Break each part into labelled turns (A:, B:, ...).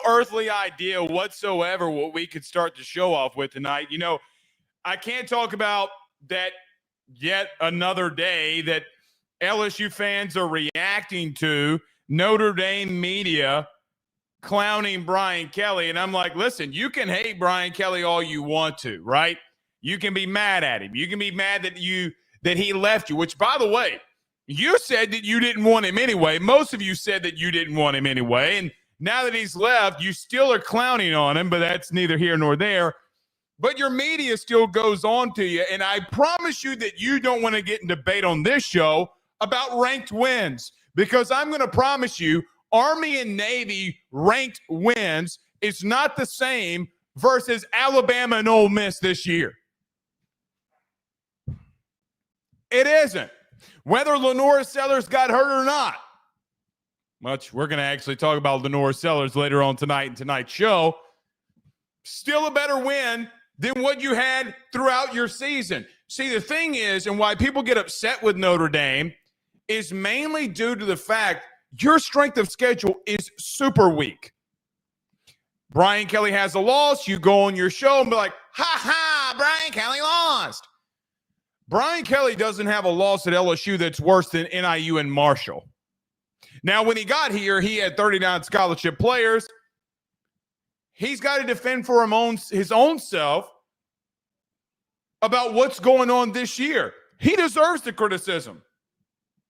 A: earthly idea whatsoever what we could start the show off with tonight. You know, I can't talk about that yet another day that LSU fans are reacting to Notre Dame media clowning Brian Kelly. And I'm like, listen, you can hate Brian Kelly all you want to, right? You can be mad at him. You can be mad that he left you, which, by the way, you said that you didn't want him anyway. Most of you said that you didn't want him anyway. And now that he's left, you still are clowning on him, but that's neither here nor there. But your media still goes on to you. And I promise you that you don't want to get in debate on this show about ranked wins, because I'm going to promise you Army and Navy ranked wins is not the same versus Alabama and Ole Miss this year. It isn't. Whether Lenora Sellers got hurt or not, which we're going to actually talk about Lenora Sellers later on tonight in tonight's show, still a better win than what you had throughout your season. See, the thing is, and why people get upset with Notre Dame is mainly due to the fact your strength of schedule is super weak. Brian Kelly has a loss. You go on your show and be like, ha, Brian Kelly lost. Brian Kelly doesn't have a loss at LSU that's worse than NIU and Marshall. Now, when he got here, he had 39 scholarship players. He's got to defend for his own self about what's going on this year. He deserves the criticism.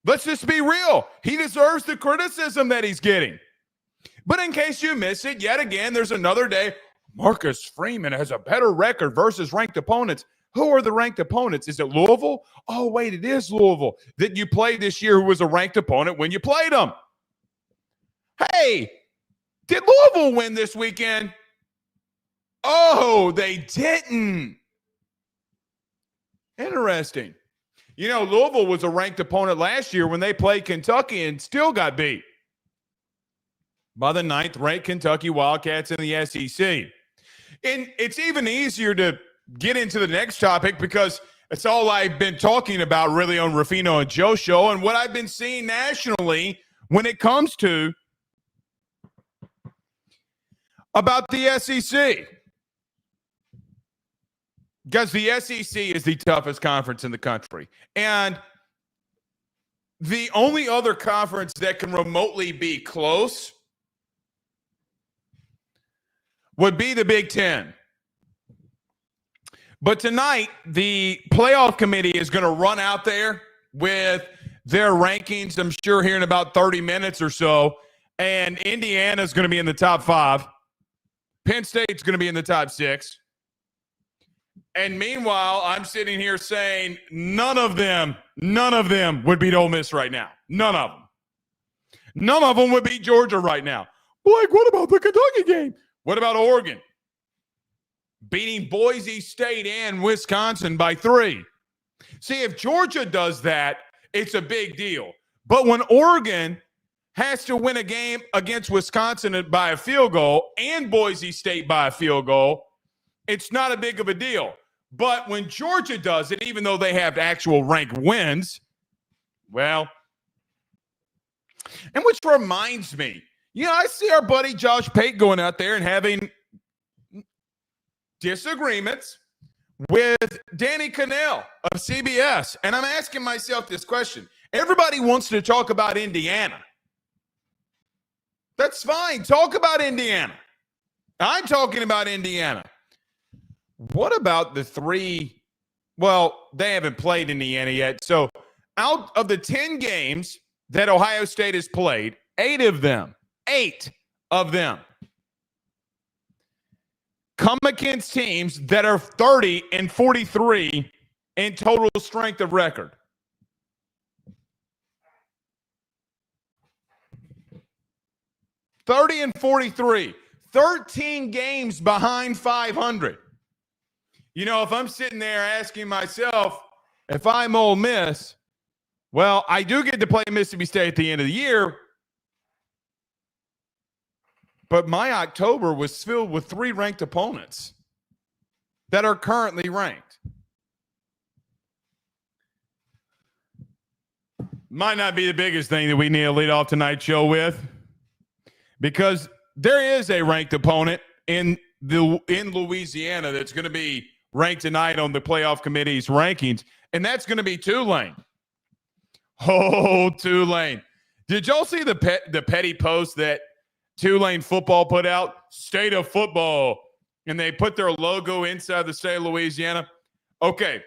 A: Let's just be real. He deserves the criticism that he's getting. But in case you miss it, yet again, there's another day. Marcus Freeman has a better record versus ranked opponents. Who are the ranked opponents? Is it Louisville? Oh, wait, it is Louisville that you played this year, who was a ranked opponent when you played them. Hey, did Louisville win this weekend? Oh, they didn't. Interesting. You know, Louisville was a ranked opponent last year when they played Kentucky and still got beat by the 9th-ranked Kentucky Wildcats in the SEC. And it's even easier to get into the next topic because it's all I've been talking about really on Ruffino and Joe show and what I've been seeing nationally when it comes to about the SEC. Because the SEC is the toughest conference in the country. And the only other conference that can remotely be close would be the Big Ten. But tonight, the playoff committee is going to run out there with their rankings, I'm sure, here in about 30 minutes or so. And Indiana is going to be in the top 5. Penn State's going to be in the top 6. And meanwhile, I'm sitting here saying none of them would beat Ole Miss right now. None of them. None of them would beat Georgia right now. Blake, what about the Kentucky game? What about Oregon? Beating Boise State and Wisconsin by 3. See, if Georgia does that, it's a big deal. But when Oregon has to win a game against Wisconsin by a field goal and Boise State by a field goal, it's not a big of a deal. But when Georgia does it, even though they have actual ranked wins, well, and which reminds me, you know, I see our buddy Josh Pate going out there and having disagreements with Danny Cannell of CBS. And I'm asking myself this question. Everybody wants to talk about Indiana. That's fine. Talk about Indiana. I'm talking about Indiana. What about the 3? Well, they haven't played Indiana yet. So out of the 10 games that Ohio State has played, 8 of them come against teams that are 30-43 in total strength of record. (30-43), 13 games behind 500. You know, if I'm sitting there asking myself, if I'm Ole Miss, well, I do get to play Mississippi State at the end of the year, but my October was filled with 3 ranked opponents that are currently ranked. Might not be the biggest thing that we need to lead off tonight's show with, because there is a ranked opponent in Louisiana that's going to be ranked tonight on the playoff committee's rankings, and that's going to be Tulane. Oh, Tulane. Did y'all see the petty post that Tulane football put out? State of football. And they put their logo inside the state of Louisiana. Okay.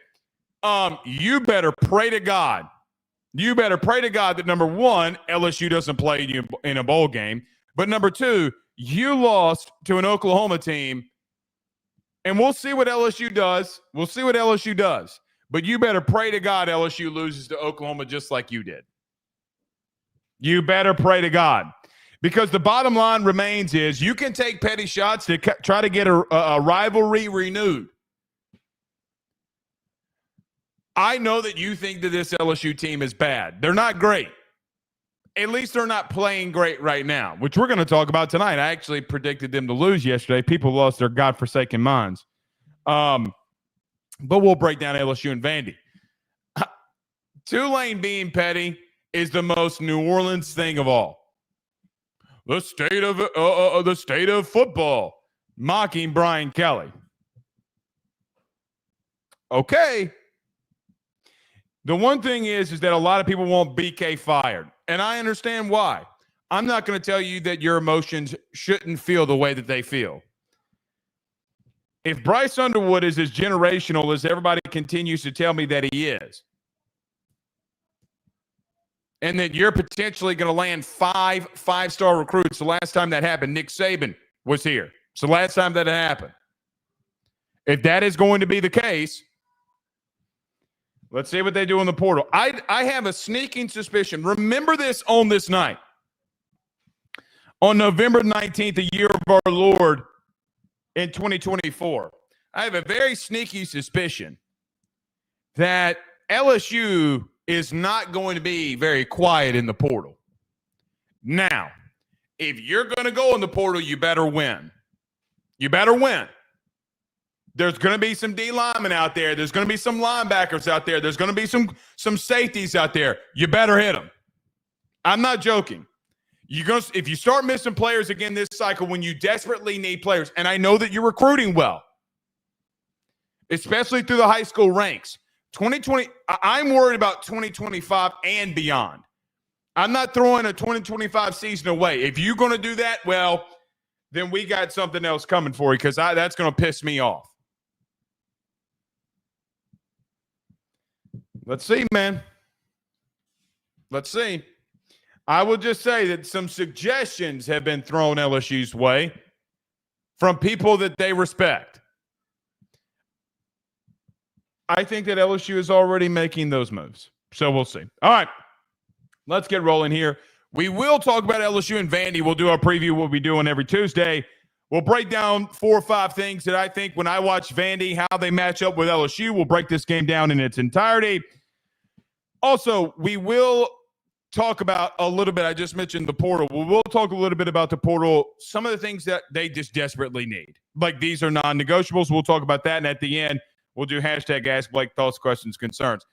A: You better pray to God. You better pray to God that, number one, LSU doesn't play you in a bowl game. But number two, you lost to an Oklahoma team. And we'll see what LSU does. We'll see what LSU does. But you better pray to God LSU loses to Oklahoma just like you did. You better pray to God. Because the bottom line remains is you can take petty shots to try to get a rivalry renewed. I know that you think that this LSU team is bad. They're not great. At least they're not playing great right now, which we're going to talk about tonight. I actually predicted them to lose yesterday. People lost their godforsaken minds. But we'll break down LSU and Vandy. Tulane being petty is the most New Orleans thing of all. The state of football, mocking Brian Kelly. Okay. The one thing is that a lot of people want BK fired, and I understand why. I'm not going to tell you that your emotions shouldn't feel the way that they feel. If Bryce Underwood is as generational as everybody continues to tell me that he is, and that you're potentially going to land five-star recruits. The last time that happened, Nick Saban was here. So last time that happened. If that is going to be the case, let's see what they do in the portal. I have a sneaking suspicion. Remember this on this night. On November 19th, the year of our Lord in 2024, I have a very sneaky suspicion that LSU is not going to be very quiet in the portal. Now, if you're going to go in the portal, you better win. You better win. There's going to be some D linemen out there. There's going to be some linebackers out there. There's going to be some safeties out there. You better hit them. I'm not joking. If you start missing players again this cycle when you desperately need players, and I know that you're recruiting well, especially through the high school ranks, 2020, I'm worried about 2025 and beyond. I'm not throwing a 2025 season away. If you're going to do that, well, then we got something else coming for you because that's going to piss me off. Let's see, man. Let's see. I will just say that some suggestions have been thrown LSU's way from people that they respect. I think that LSU is already making those moves. So we'll see. All right. Let's get rolling here. We will talk about LSU and Vandy. We'll do our preview. We'll be doing every Tuesday. We'll break down 4 or 5 things that I think when I watch Vandy, how they match up with LSU. We'll break this game down in its entirety. Also, we will talk about a little bit. I just mentioned the portal. We will talk a little bit about the portal, some of the things that they just desperately need. Like these are non-negotiables. We'll talk about that. And at the end, we'll do hashtag Ask Blake Thoughts, Questions, Concerns.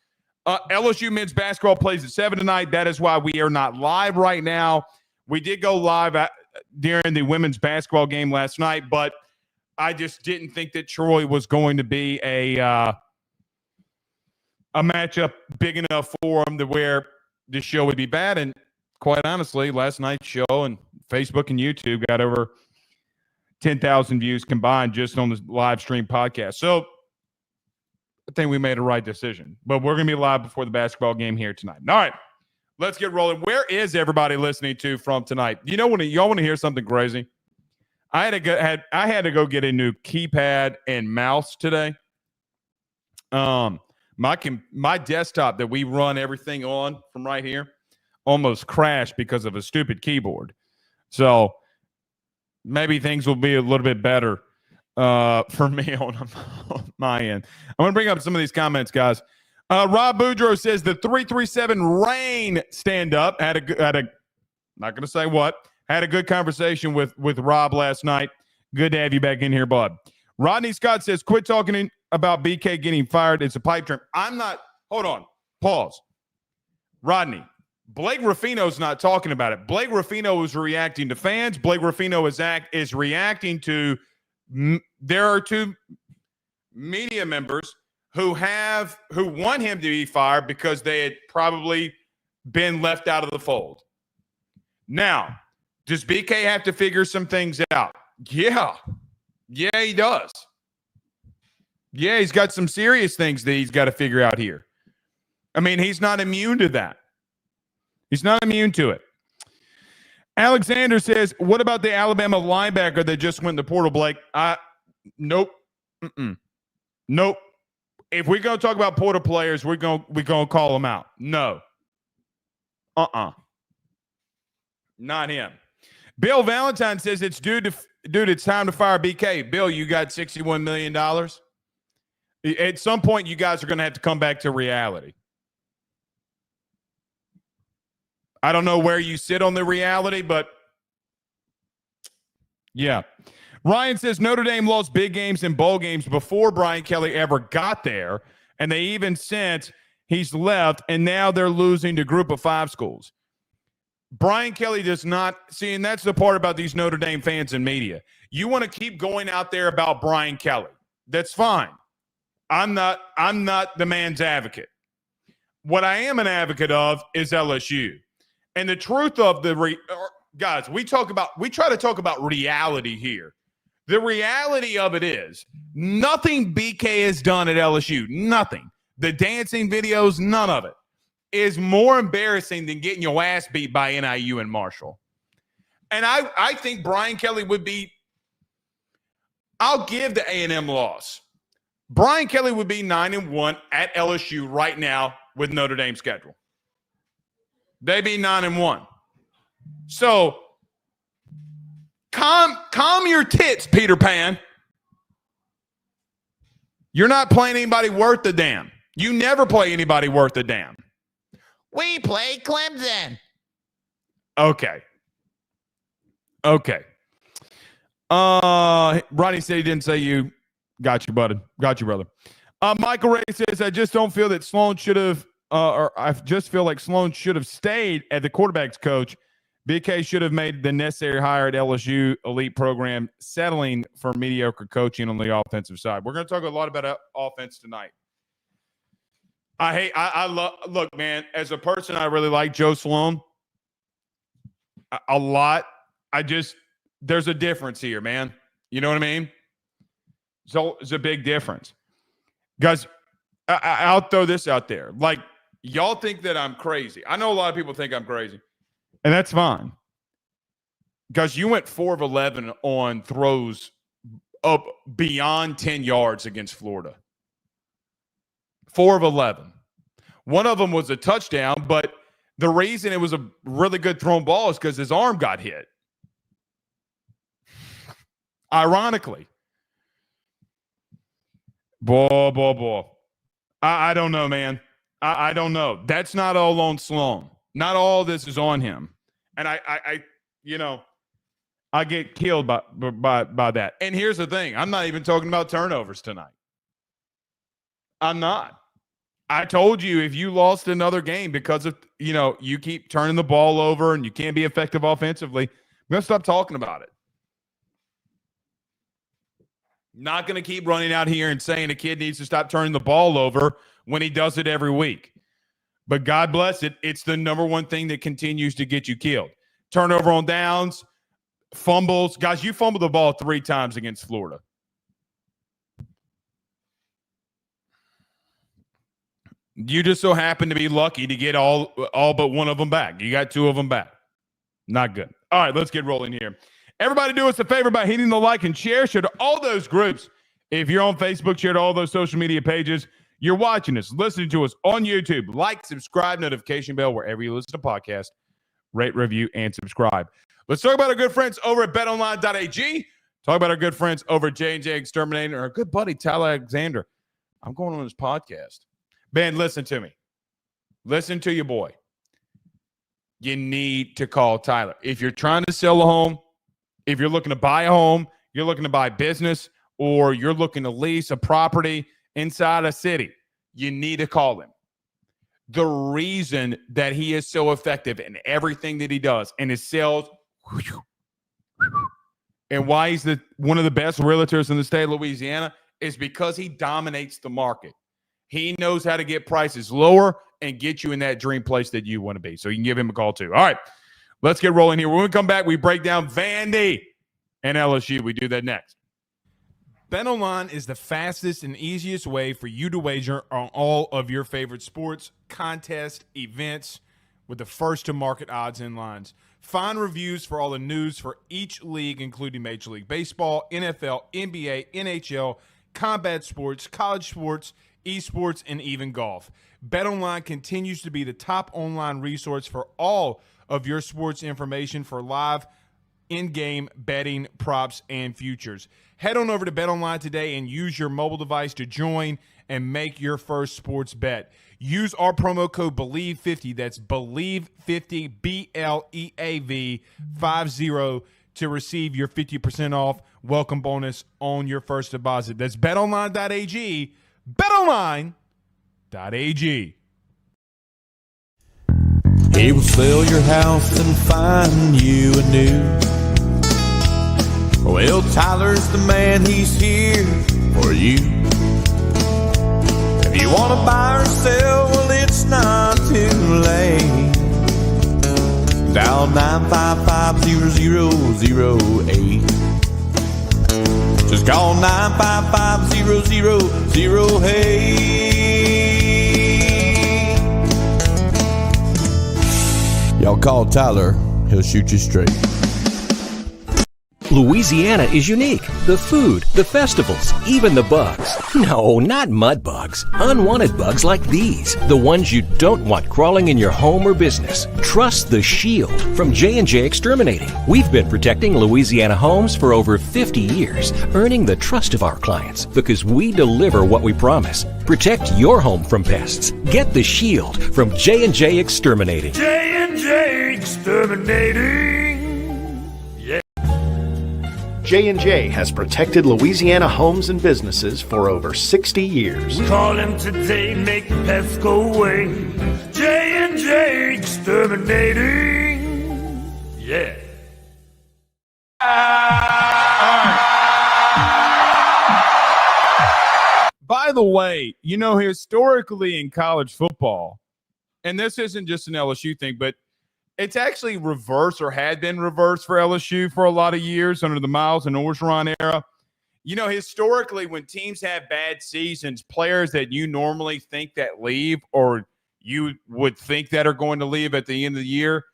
A: LSU men's basketball plays at 7 tonight. That is why we are not live right now. We did go live during the women's basketball game last night, but I just didn't think that Troy was going to be a matchup big enough for them to where this show would be bad. And quite honestly, last night's show and Facebook and YouTube got over 10,000 views combined just on the live stream podcast. So I think we made a right decision. But we're going to be live before the basketball game here tonight. All right, let's get rolling. Where is everybody listening to from tonight? You know, when y'all want to hear something crazy? I had to go get a new keypad and mouse today. My desktop that we run everything on from right here almost crashed because of a stupid keyboard. So maybe things will be a little bit better for me on my end. I'm going to bring up some of these comments, guys. Rob Boudreaux says the 337 Rain stand up. Had a not going to say what. Had a good conversation with Rob last night. Good to have you back in here, bud. Rodney Scott says, quit talking about BK getting fired. It's a pipe dream. I'm not. Hold on. Pause. Rodney, Blake Ruffino's not talking about it. Blake Ruffino is reacting to fans. Blake Ruffino is reacting to there are two media members who want him to be fired because they had probably been left out of the fold. Now, does BK have to figure some things out? Yeah. Yeah, he does. Yeah, he's got some serious things that he's got to figure out here. I mean, he's not immune to that. He's not immune to it. Alexander says, what about the Alabama linebacker that just went in the portal, Blake? Nope. Nope. If we're going to talk about portal players, we're going to call them out. No. Not him. Bill Valentine says it's dude, it's time to fire BK. Bill, you got $61 million. At some point, you guys are going to have to come back to reality. I don't know where you sit on the reality, but yeah. Ryan says Notre Dame lost big games and bowl games before Brian Kelly ever got there, and they even since he's left, and now they're losing to Group of Five schools. Brian Kelly does not see, and that's the part about these Notre Dame fans and media. You want to keep going out there about Brian Kelly. That's fine. I'm not the man's advocate. What I am an advocate of is LSU. And the truth of guys, we try to talk about reality here. The reality of it is nothing BK has done at LSU, nothing. The dancing videos, none of it is more embarrassing than getting your ass beat by NIU and Marshall. And I think Brian Kelly would be, I'll give the A&M loss. Brian Kelly would be 9-1 at LSU right now with Notre Dame's schedule. They'd be 9-1. So calm your tits, Peter Pan. You're not playing anybody worth a damn. You never play anybody worth a damn. We play Clemson. Okay. Ronnie said he didn't say you. Got you, buddy. Got you, brother. Michael Ray says, I just don't feel that Sloan should have, or I just feel like Sloan should have stayed at the quarterback's coach. BK should have made the necessary hire at LSU elite program, settling for mediocre coaching on the offensive side. We're going to talk a lot about offense tonight. Look, man, as a person, I really like Joe Sloan a lot. There's a difference here, man. You know what I mean? So it's a big difference. Guys, I'll throw this out there. Like, y'all think that I'm crazy. I know a lot of people think I'm crazy. And that's fine. Because you went 4 of 11 on throws up beyond 10 yards against Florida. 4 of 11. One of them was a touchdown, but the reason it was a really good thrown ball is because his arm got hit. Ironically. Boy. I don't know, man. I don't know. That's not all on Sloan. Not all this is on him. And I get killed by that. And here's the thing. I'm not even talking about turnovers tonight. I'm not. I told you if you lost another game because of, you keep turning the ball over and you can't be effective offensively, I'm going to stop talking about it. Not going to keep running out here and saying a kid needs to stop turning the ball over when he does it every week. But God bless it, it's the number one thing that continues to get you killed. Turnover on downs, fumbles. Guys, you fumbled the ball 3 times against Florida. You just so happen to be lucky to get all but one of them back. You got 2 of them back. Not good. All right, let's get rolling here. Everybody do us a favor by hitting the like and share. Share to all those groups. If you're on Facebook, share to all those social media pages. You're watching us, listening to us on YouTube. Like, subscribe, notification bell wherever you listen to podcasts. Rate, review, and subscribe. Let's talk about our good friends over at betonline.ag. Talk about our good friends over at J&J Exterminator. Our good buddy, Tyler Alexander. I'm going on his podcast. Ben, listen to me. Listen to your boy. You need to call Tyler. If you're trying to sell a home, if you're looking to buy a home, you're looking to buy business, or you're looking to lease a property inside a city, you need to call him. the reason that he is so effective in everything that he does and his sales and why he's one of the best realtors in the state of Louisiana is because he dominates the market. He knows how to get prices lower and get you in that dream place that you want to be. So you can give him a call too. All right, let's get rolling here. When we come back, we break down Vandy and LSU. We do that next. BetOnline is the fastest and easiest way for you to wager on all of your favorite sports, contests, events with the first-to-market odds and lines. Find reviews for all the news for each league, including Major League Baseball, NFL, NBA, NHL, combat sports, college sports, esports, and even golf. BetOnline continues to be the top online resource for all of your sports information for live in-game betting, props, and futures. Head on over to BetOnline today and use your mobile device to join and make your first sports bet. Use our promo code BELIEVE50, that's BELIEVE50, BLEAV 50, to receive your 50% off welcome bonus on your first deposit. That's betonline.ag, betonline.ag.
B: He will sell your house and find you a new. Well, Tyler's the man, he's here for you. If you want to buy or sell, well, it's not too late. Dial 955-0008. Just call 955-0008. Y'all call Tyler, he'll shoot you straight.
C: Louisiana is unique. The food, the festivals, even the bugs. No, not mud bugs. Unwanted bugs like these. The ones you don't want crawling in your home or business. Trust the Shield from J&J Exterminating. We've been protecting Louisiana homes for over 50 years, earning the trust of our clients because we deliver what we promise. Protect your home from pests. Get the Shield from J&J Exterminating.
D: J&J Exterminating. J&J has protected Louisiana homes and businesses for over 60 years.
E: Call him today, make the pests go away. J&J Exterminating. Yeah.
A: By the way, historically in college football, and this isn't just an LSU thing, but it's actually reverse or had been reversed for LSU for a lot of years under the Miles and Orgeron era. Historically, when teams have bad seasons, players that you normally think that leave or you would think that are going to leave at the end of the year,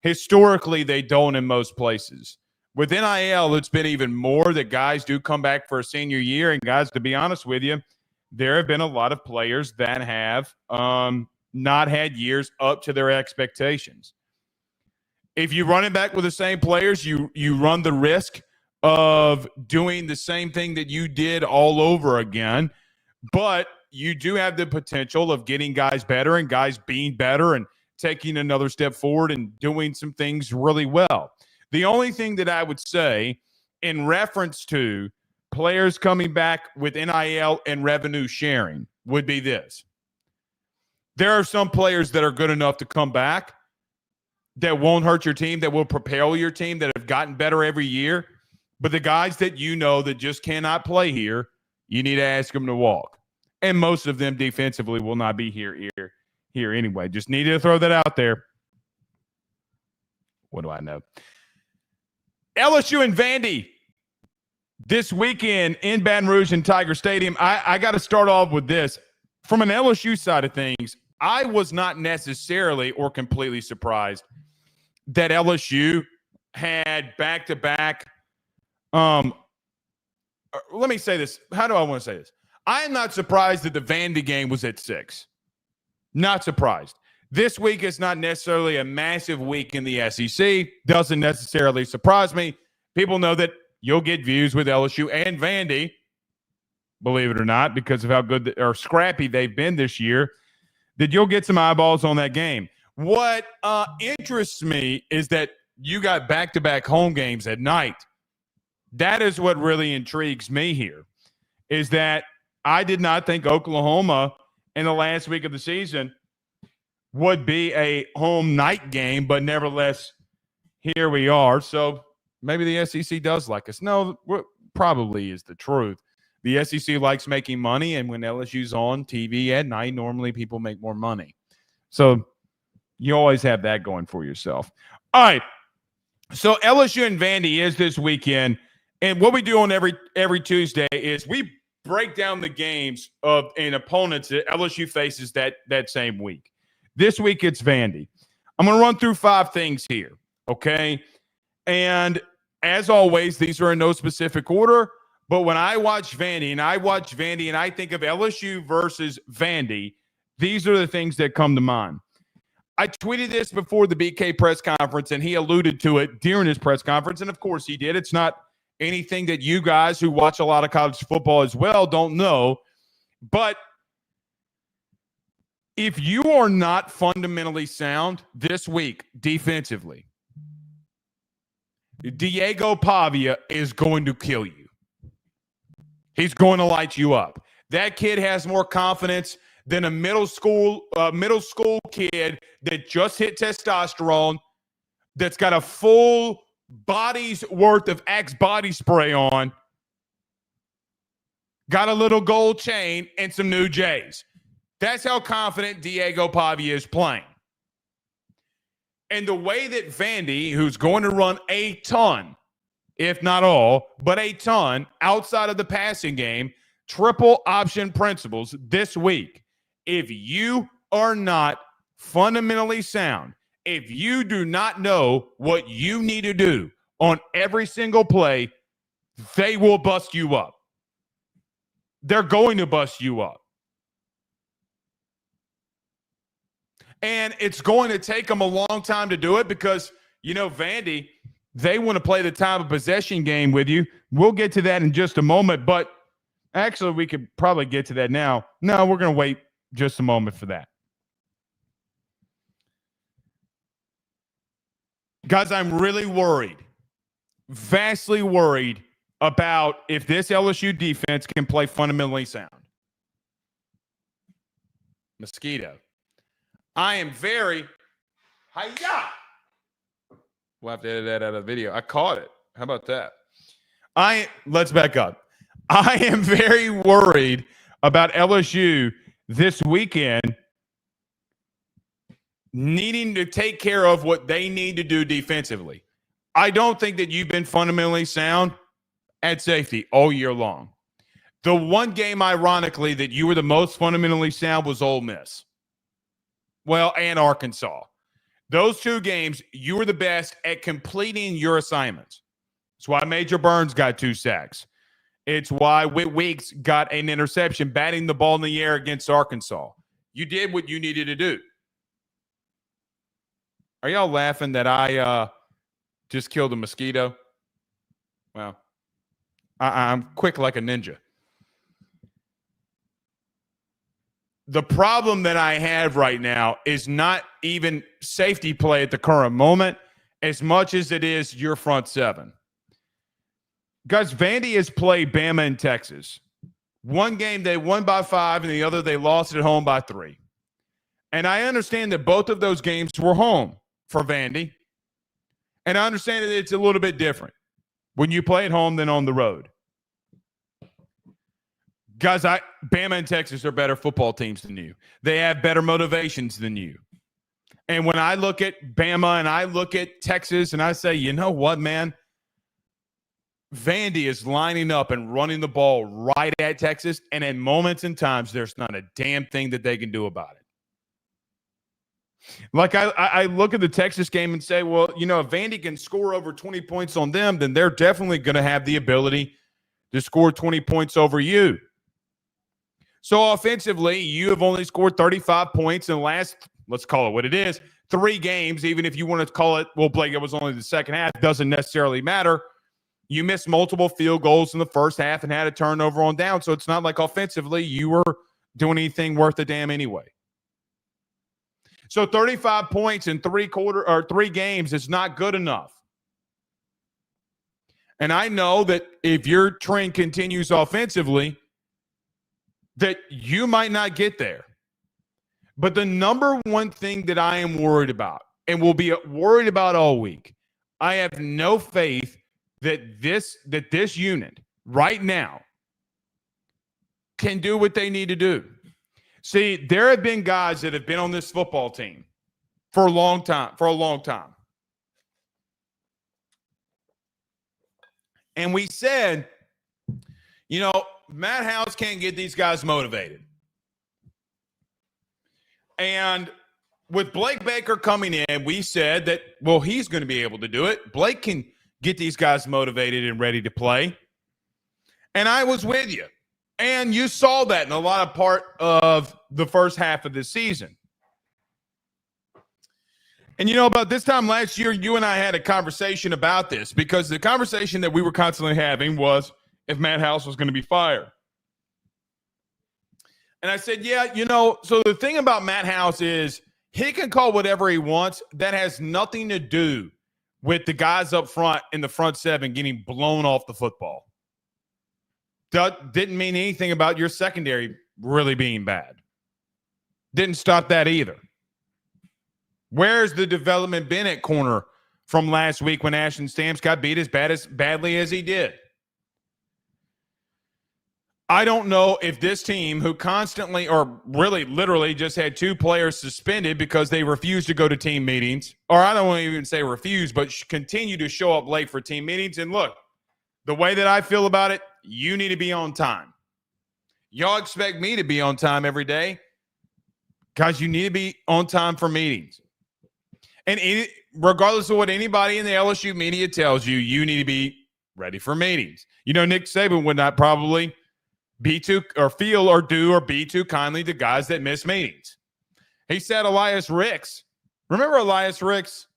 A: historically, they don't in most places. With NIL, it's been even more that guys do come back for a senior year. And guys, to be honest with you, there have been a lot of players that have not had years up to their expectations. If you run it back with the same players, you run the risk of doing the same thing that you did all over again. But you do have the potential of getting guys better and guys being better and taking another step forward and doing some things really well. The only thing that I would say in reference to players coming back with NIL and revenue sharing would be this. There are some players that are good enough to come back that won't hurt your team, that will propel your team, that have gotten better every year. But the guys that that just cannot play here, you need to ask them to walk. And most of them defensively will not be here anyway. Just needed to throw that out there. What do I know? LSU and Vandy this weekend in Baton Rouge and Tiger Stadium. I got to start off with this. From an LSU side of things, I was not necessarily or completely surprised that LSU had back-to-back. Let me say this. How do I want to say this? I am not surprised that the Vandy game was at 6. Not surprised. This week is not necessarily a massive week in the SEC. Doesn't necessarily surprise me. People know that you'll get views with LSU and Vandy, believe it or not, because of how good or scrappy they've been this year, that you'll get some eyeballs on that game. What interests me is that you got back-to-back home games at night. That is what really intrigues me here, is that I did not think Oklahoma in the last week of the season would be a home night game, but nevertheless, here we are. So maybe the SEC does like us. No, probably is the truth. The SEC likes making money, and when LSU's on TV at night, normally people make more money. So you always have that going for yourself. All right. So LSU and Vandy is this weekend, and what we do on every Tuesday is we break down the games of and opponents that LSU faces that same week. This week it's Vandy. I'm going to run through 5 things here, okay? And as always, these are in no specific order, but when I watch Vandy and I think of LSU versus Vandy, these are the things that come to mind. I tweeted this before the BK press conference, and he alluded to it during his press conference, and of course he did. It's not anything that you guys who watch a lot of college football as well don't know, but if you are not fundamentally sound this week defensively, Diego Pavia is going to kill you. He's going to light you up. That kid has more confidence than a middle school kid that just hit testosterone, that's got a full body's worth of Axe body spray on, got a little gold chain and some new J's. That's how confident Diego Pavia is playing. And the way that Vandy, who's going to run a ton, if not all, but a ton outside of the passing game, triple option principles this week, if you are not fundamentally sound, if you do not know what you need to do on every single play, they will bust you up. They're going to bust you up. And it's going to take them a long time to do it because, Vandy, they want to play the time of possession game with you. We'll get to that in just a moment, but actually we could probably get to that now. No, we're going to wait just a moment for that. Guys, I'm really worried, vastly worried about if this LSU defense can play fundamentally sound. Mosquito. I am very hi-ya. We'll have to edit that out of the video. I caught it. How about that? Let's back up. I am very worried about LSU this weekend needing to take care of what they need to do defensively. I don't think that you've been fundamentally sound at safety all year long. The one game, ironically, that you were the most fundamentally sound was Ole Miss. Well, and Arkansas. Those 2 games, you were the best at completing your assignments. It's why Major Burns got 2 sacks. It's why Whit Weeks got an interception batting the ball in the air against Arkansas. You did what you needed to do. Are y'all laughing that I just killed a mosquito? Well, I'm quick like a ninja. The problem that I have right now is not even safety play at the current moment as much as it is your front 7. Guys, Vandy has played Bama and Texas. One game they won by 5 and the other they lost at home by 3. And I understand that both of those games were home for Vandy. And I understand that it's a little bit different when you play at home than on the road. Guys, Bama and Texas are better football teams than you. They have better motivations than you. And when I look at Bama and I look at Texas and I say, you know what, man? Vandy is lining up and running the ball right at Texas, and at moments and times, there's not a damn thing that they can do about it. Like, I look at the Texas game and say, well, if Vandy can score over 20 points on them, then they're definitely going to have the ability to score 20 points over you. So offensively, you have only scored 35 points in the last, let's call it what it is, 3 games. Even if you want to call it, well, Blake, it was only the second half, doesn't necessarily matter. You missed multiple field goals in the first half and had a turnover on down. So it's not like offensively you were doing anything worth a damn anyway. So 35 points in 3 games is not good enough. And I know that if your trend continues offensively, that you might not get there. But the number one thing that I am worried about and will be worried about all week, I have no faith that this unit right now can do what they need to do. See, there have been guys that have been on this football team for a long time. And we said, Matt House can't get these guys motivated. And with Blake Baker coming in, we said that, well, he's going to be able to do it. Blake can get these guys motivated and ready to play. And I was with you. And you saw that in a lot of part of the first half of the season. And about this time last year, you and I had a conversation about this, because the conversation that we were constantly having was if Matt House was going to be fired. And I said, so the thing about Matt House is he can call whatever he wants. That has nothing to do with the guys up front in the front seven getting blown off the football. That didn't mean anything about your secondary really being bad. Didn't stop that either. Where's the development been at corner from last week when Ashton Stamps got beat as badly as he did? I don't know if this team, who constantly or really literally just had 2 players suspended because they refused to go to team meetings, or I don't want to even say refuse, but continue to show up late for team meetings. And look, the way that I feel about it, you need to be on time. Y'all expect me to be on time every day because you need to be on time for meetings. And regardless of what anybody in the LSU media tells you, you need to be ready for meetings. Nick Saban would not probably be too or feel or do or be too kindly to guys that miss meetings. He said Elias Ricks. Remember Elias Ricks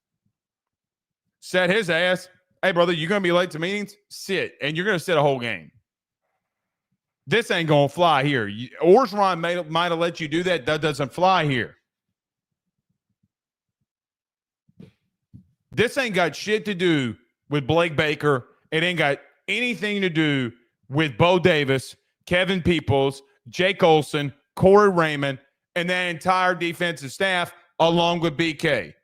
A: said his ass, hey, brother, you're going to be late to meetings? Sit. And you're going to sit a whole game. This ain't going to fly here. Orgeron might have let you do that. That doesn't fly here. This ain't got shit to do with Blake Baker. It ain't got anything to do with Bo Davis, Kevin Peoples, Jake Olson, Corey Raymond, and that entire defensive staff, along with BK.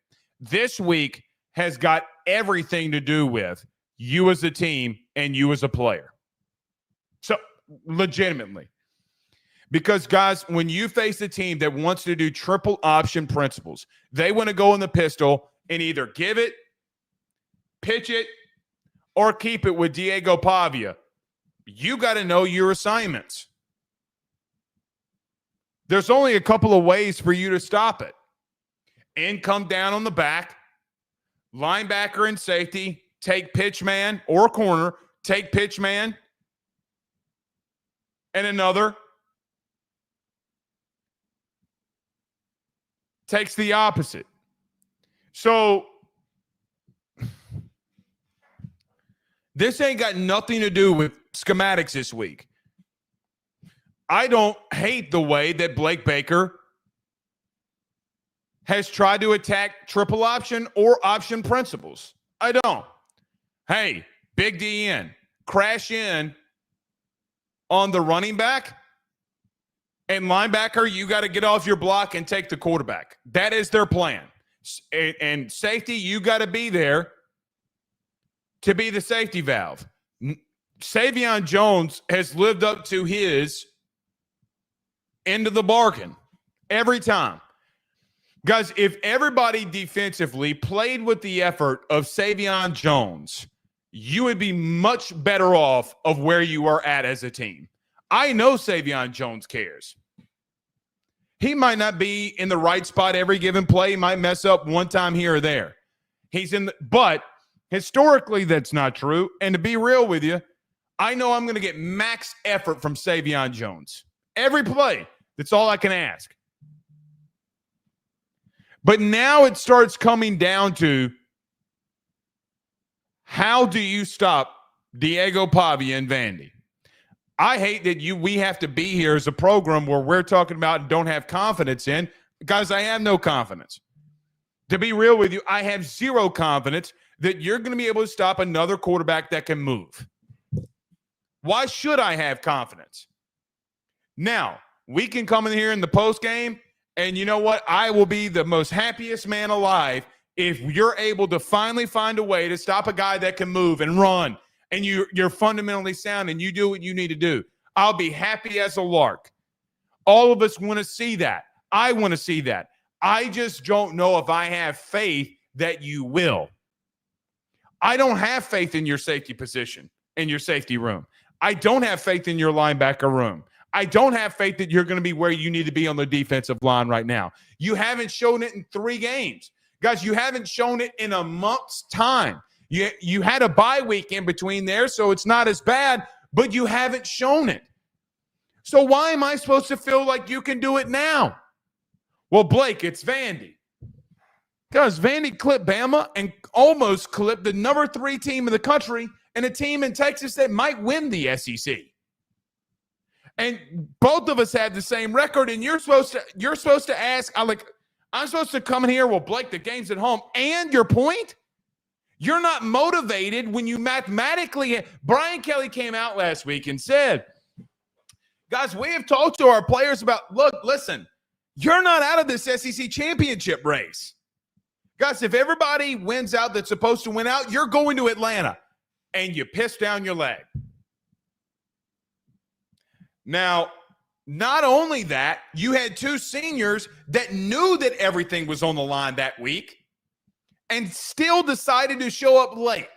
A: This week has got everything to do with you as a team and you as a player. So, legitimately. Because, guys, when you face a team that wants to do triple option principles, they want to go in the pistol and either give it, pitch it, or keep it with Diego Pavia. You got to know your assignments. There's only a couple of ways for you to stop it. And come down on the back, linebacker and safety, take pitch man or corner, take pitch man, and another takes the opposite. So this ain't got nothing to do with schematics this week. I don't hate the way that Blake Baker has tried to attack triple option or option principles. I don't. Hey, big D in, crash in on the running back, and linebacker, you got to get off your block and take the quarterback. That is their plan. And safety, you got to be there to be the safety valve. Savion Jones has lived up to his end of the bargain every time. Guys, if everybody defensively played with the effort of Savion Jones, you would be much better off of where you are at as a team. I know Savion Jones cares. He might not be in the right spot every given play. He might mess up one time here or there. But historically, that's not true. And to be real with you, I know I'm going to get max effort from Savion Jones. Every play. That's all I can ask. But now it starts coming down to, how do you stop Diego Pavia and Vandy? I hate that we have to be here as a program where we're talking about and don't have confidence in. Guys, I have no confidence. To be real with you, I have zero confidence that you're going to be able to stop another quarterback that can move. Why should I have confidence? Now, we can come in here in the post game And you know what? I will be the most happiest man alive if you're able to finally find a way to stop a guy that can move and run, and you're fundamentally sound and you do what you need to do. I'll be happy as a lark. All of us want to see that. I want to see that. I just don't know if I have faith that you will. I don't have faith in your safety position, in your safety room. I don't have faith in your linebacker room. I don't have faith that you're going to be where you need to be on the defensive line right now. You haven't shown it in 3 games. Guys, you haven't shown it in a month's time. You had a bye week in between there, so it's not as bad, but you haven't shown it. So why am I supposed to feel like you can do it now? Well, Blake, it's Vandy. Because Vandy clipped Bama and almost clipped the number 3 team in the country and a team in Texas that might win the SEC. And both of us had the same record, and you're supposed to ask, I'm supposed to come in here, well, Blake, the game's at home, and your point? You're not motivated when you mathematically – Brian Kelly came out last week and said, guys, we have talked to our players about, look, listen, you're not out of this SEC championship race. Guys, if everybody wins out that's supposed to win out, you're going to Atlanta, and you piss down your leg. Now, not only that, you had 2 seniors that knew that everything was on the line that week and still decided to show up late.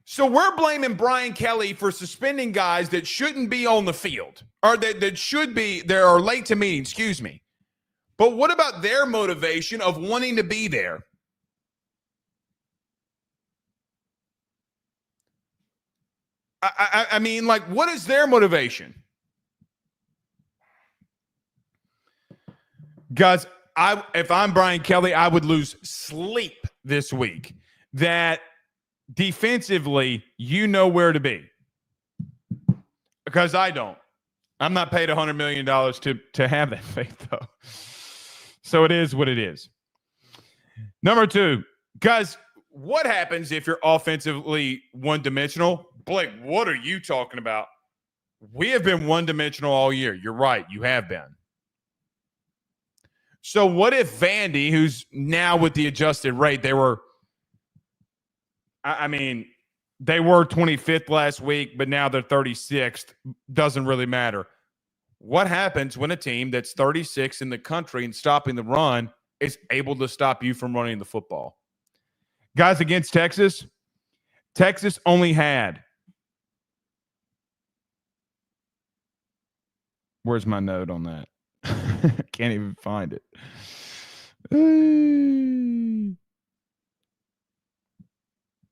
A: So we're blaming Brian Kelly for suspending guys that shouldn't be on the field, or that should be, they are late to meeting, excuse me. But what about their motivation of wanting to be there? I mean, like, what is their motivation? Guys, if I'm Brian Kelly, I would lose sleep this week. That defensively, you know where to be. Because I don't. I'm not paid $100 million to have that faith, though. So it is what it is. Number 2, guys, what happens if you're offensively one-dimensional? Blake, what are you talking about? We have been one-dimensional all year. You're right. You have been. So what if Vandy, who's now with the adjusted rate, they were 25th last week, but now they're 36th. Doesn't really matter. What happens when a team that's 36th in the country and stopping the run is able to stop you from running the football? Guys, against Texas, Texas only had – where's my note on that? Can't even find it.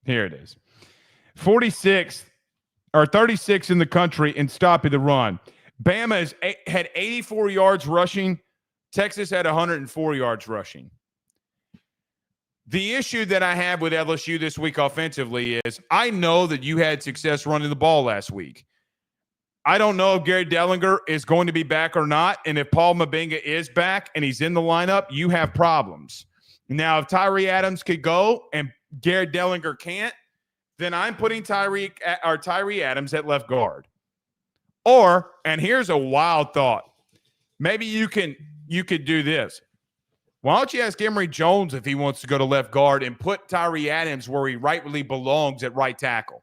A: Here it is. 46th or 36th in the country in stopping the run. Bama had 84 yards rushing. Texas had 104 yards rushing. The issue that I have with LSU this week offensively is I know that you had success running the ball last week. I don't know if Gary Dellinger is going to be back or not, and if Paul Mabinga is back and he's in the lineup, you have problems. Now, if Tyree Adams could go and Gary Dellinger can't, then I'm putting Tyree Adams at left guard. Or, and here's a wild thought, maybe you could do this. Why don't you ask Emory Jones if he wants to go to left guard and put Tyree Adams where he rightfully belongs at right tackle?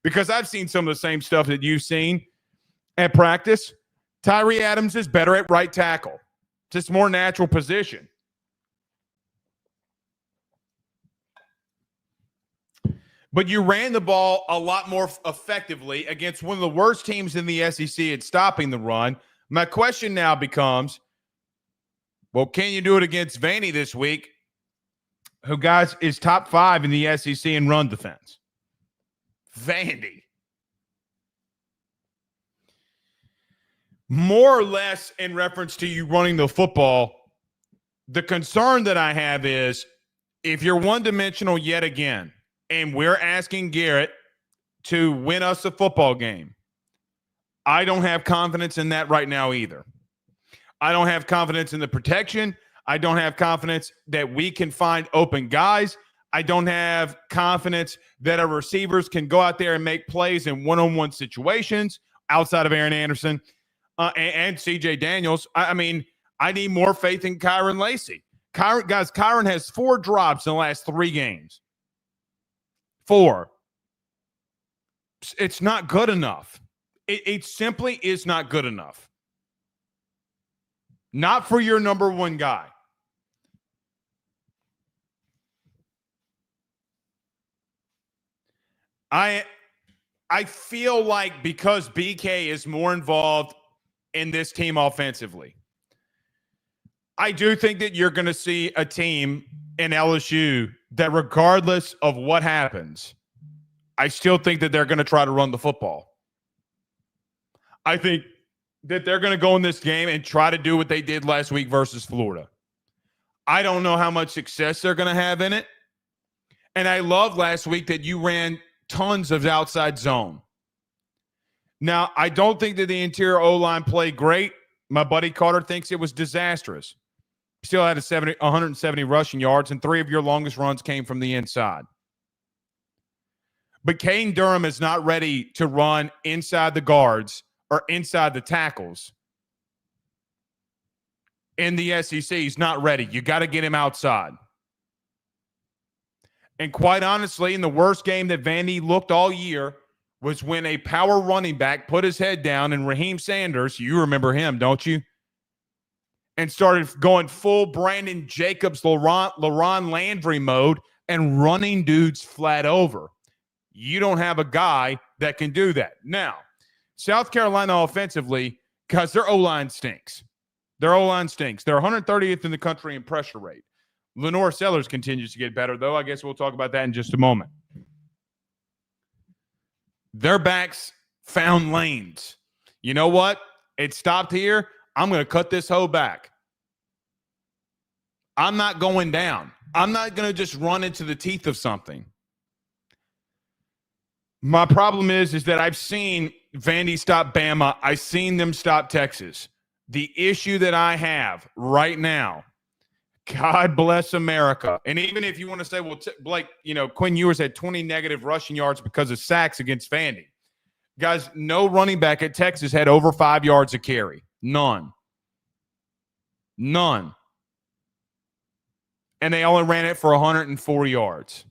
A: Because I've seen some of the same stuff that you've seen at practice. Tyree Adams is better at right tackle. Just more natural position. But you ran the ball a lot more effectively against one of the worst teams in the SEC at stopping the run. My question now becomes, well, can you do it against Vandy this week, who, guys, is top 5 in the SEC in run defense? Vandy. More or less in reference to you running the football, the concern that I have is if you're one-dimensional yet again, and we're asking Garrett to win us a football game, I don't have confidence in that right now either. I don't have confidence in the protection. I don't have confidence that we can find open guys. I don't have confidence that our receivers can go out there and make plays in one-on-one situations outside of Aaron Anderson. and CJ Daniels. I mean, I need more faith in Kyron Lacey. Kyron has 4 drops in the last 3 games. 4. It's not good enough. It simply is not good enough. Not for your number 1 guy. I feel like because BK is more involved in this team offensively, I do think that you're going to see a team in LSU that regardless of what happens, I still think that they're going to try to run the football. I think that they're going to go in this game and try to do what they did last week versus Florida. I don't know how much success they're going to have in it. And I love last week that you ran tons of outside zone. Now, I don't think that the interior O-line played great. My buddy Carter thinks it was disastrous. Still had 170 rushing yards, and 3 of your longest runs came from the inside. But Kane Durham is not ready to run inside the guards or inside the tackles. In the SEC, he's not ready. You got to get him outside. And quite honestly, in the worst game that Vandy looked all year was when a power running back put his head down and Raheem Sanders, you remember him, don't you? And started going full Brandon Jacobs, LaRon Landry mode and running dudes flat over. You don't have a guy that can do that. Now, South Carolina offensively, because their O-line stinks. Their O-line stinks. They're 130th in the country in pressure rate. Lenore Sellers continues to get better, though. I guess we'll talk about that in just a moment. Their backs found lanes. You know what? It stopped here. I'm going to cut this hoe back. I'm not going down. I'm not going to just run into the teeth of something. My problem is that I've seen Vandy stop Bama. I've seen them stop Texas. The issue that I have right now, God bless America. And even if you want to say, well, Blake, Quinn Ewers had 20 negative rushing yards because of sacks against Vandy. Guys, no running back at Texas had over 5 yards a carry. None. And they only ran it for 104 yards.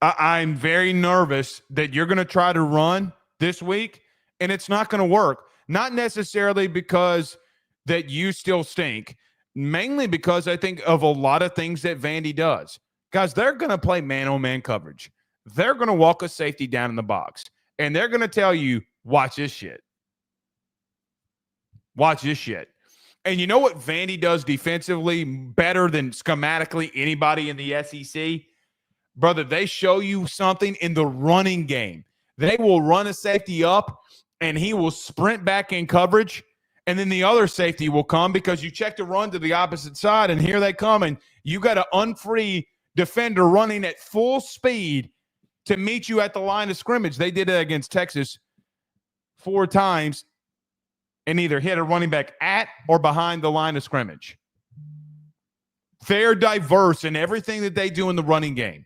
A: I'm very nervous that you're going to try to run this week, and it's not going to work. Not necessarily because that you still stink, mainly because I think of a lot of things that Vandy does. Guys, they're going to play man-on-man coverage. They're going to walk a safety down in the box, and they're going to tell you, watch this shit. Watch this shit. And you know what Vandy does defensively better than schematically anybody in the SEC? Brother, they show you something in the running game. They will run a safety up, and he will sprint back in coverage, and then the other safety will come because you check the run to the opposite side, and here they come, and you got an unfree defender running at full speed to meet you at the line of scrimmage. They did it against Texas 4 times and either hit a running back at or behind the line of scrimmage. They're diverse in everything that they do in the running game.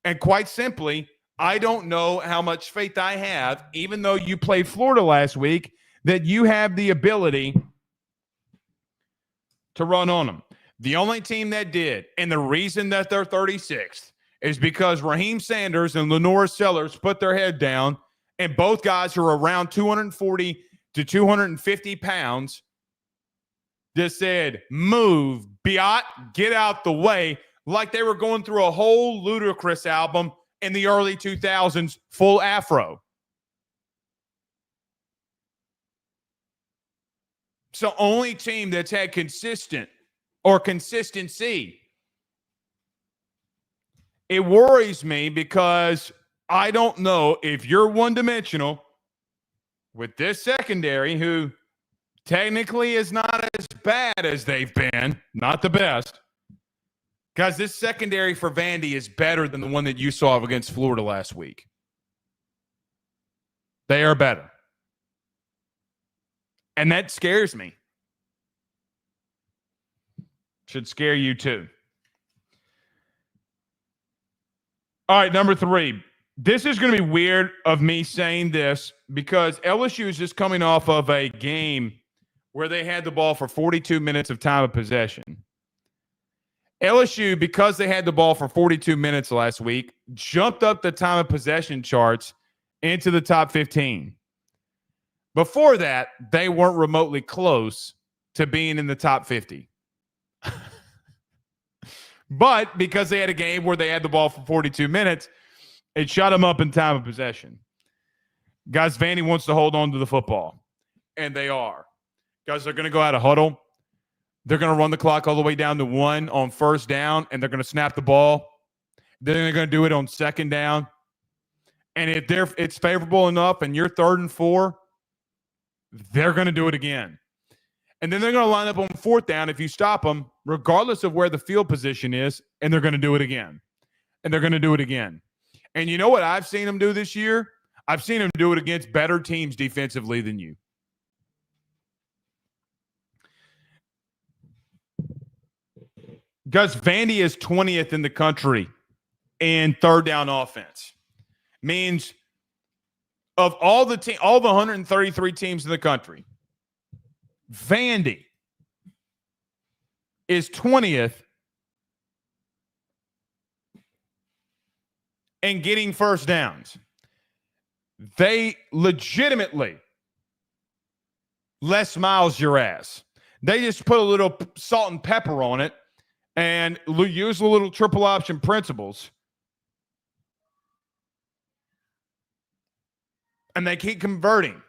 A: And quite simply, I don't know how much faith I have, even though you played Florida last week, that you have the ability to run on them. The only team that did, and the reason that they're 36th, is because Raheem Sanders and Lenore Sellers put their head down, and both guys are around 240 to 250 pounds, just said, move, Biot, get out the way, like they were going through a whole Ludacris album in the early 2000s, full afro. So only team that's had consistent or consistency. It worries me because I don't know if you're one-dimensional with this secondary, who technically is not as bad as they've been, not the best. Guys, this secondary for Vandy is better than the one that you saw against Florida last week. They are better. And that scares me. Should scare you too. All right, number 3. this is going to be weird of me saying this because LSU is just coming off of a game where they had the ball for 42 minutes of time of possession. LSU, because they had the ball for 42 minutes last week, jumped up the time of possession charts into the top 15. Before that, they weren't remotely close to being in the top 50. But because they had a game where they had the ball for 42 minutes, it shot them up in time of possession. Guys, Vandy wants to hold on to the football, and they are. Guys, they're going to go out of huddle. They're going to run the clock all the way down to 1 on first down, and they're going to snap the ball. Then they're going to do it on second down. And if it's favorable enough and you're 3rd and 4, they're going to do it again. And then they're going to line up on 4th down if you stop them, regardless of where the field position is, and they're going to do it again. And they're going to do it again. And you know what I've seen them do this year? I've seen them do it against better teams defensively than you. Guys, Vandy is 20th in the country in third down offense. Means of all the 133 teams in the country, Vandy is 20th in getting first downs. They legitimately Les Miles your ass. They just put a little salt and pepper on it and use a little triple option principles. And they keep converting.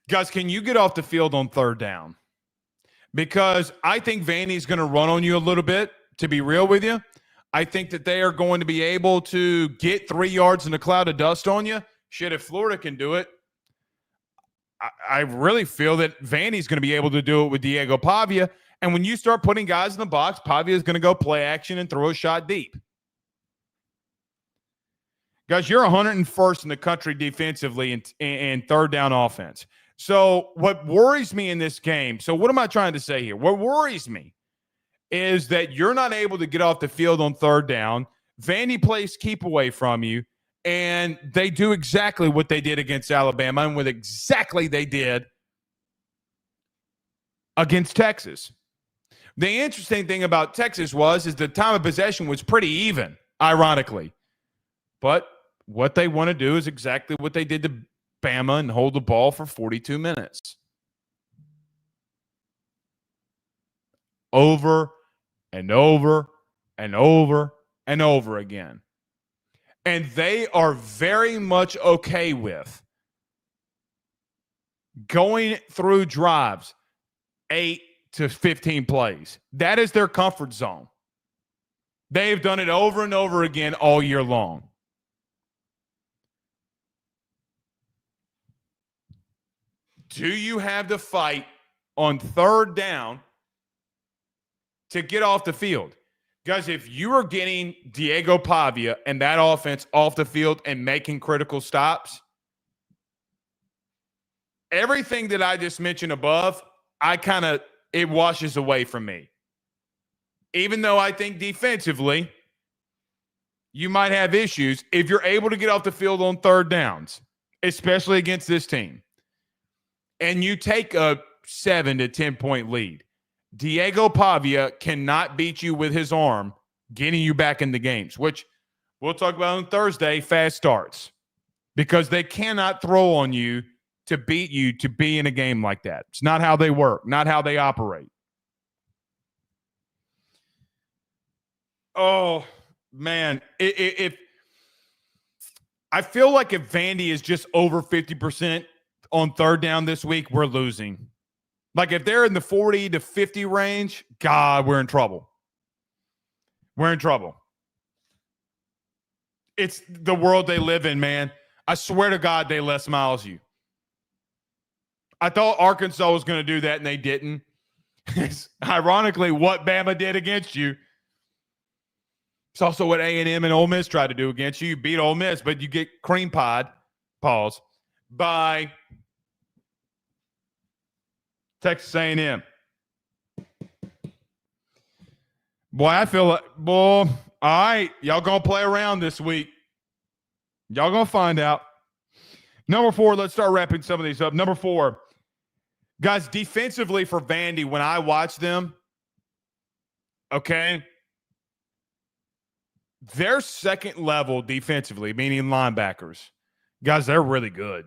A: Guys, can you get off the field on third down? Because I think Vandy's going to run on you a little bit, to be real with you. I think that they are going to be able to get 3 yards in a cloud of dust on you. Shit, if Florida can do it, I really feel that Vandy's going to be able to do it with Diego Pavia. And when you start putting guys in the box, Pavia is going to go play action and throw a shot deep. Guys, you're 101st in the country defensively in third down offense. So what worries me in this game, so what am I trying to say here? What worries me is that you're not able to get off the field on third down. Vandy plays keep away from you, and they do exactly what they did against Alabama and what exactly they did against Texas. The interesting thing about Texas is the time of possession was pretty even, ironically. But what they want to do is exactly what they did to Bama and hold the ball for 42 minutes. Over and over and over and over again. And they are very much okay with going through drives 8 to 15 plays. That is their comfort zone. They've done it over and over again all year long. Do you have to fight on third down to get off the field? Guys, if you are getting Diego Pavia and that offense off the field and making critical stops, everything that I just mentioned above, it washes away from me. Even though I think defensively, you might have issues if you're able to get off the field on third downs, especially against this team. And you take a 7 to 10 point lead. Diego Pavia cannot beat you with his arm, getting you back in the games, which we'll talk about on Thursday, fast starts, because they cannot throw on you to beat you to be in a game like that. It's not how they work, not how they operate. Oh, man. If I feel like if Vandy is just over 50% on third down this week, we're losing. Like if they're in the 40 to 50 range, God, we're in trouble. We're in trouble. It's the world they live in, man. I swear to God, they Les Miles you. I thought Arkansas was going to do that, and they didn't. It's ironically what Bama did against you. It's also what A&M and Ole Miss tried to do against you. You beat Ole Miss, but you get cream pied, pause, by Texas A&M. Boy, I feel like, boy, all right, y'all going to play around this week. Y'all going to find out. Number 4, let's start wrapping some of these up. Number 4, guys, defensively for Vandy, when I watch them, okay, their second level defensively, meaning linebackers, guys, they're really good.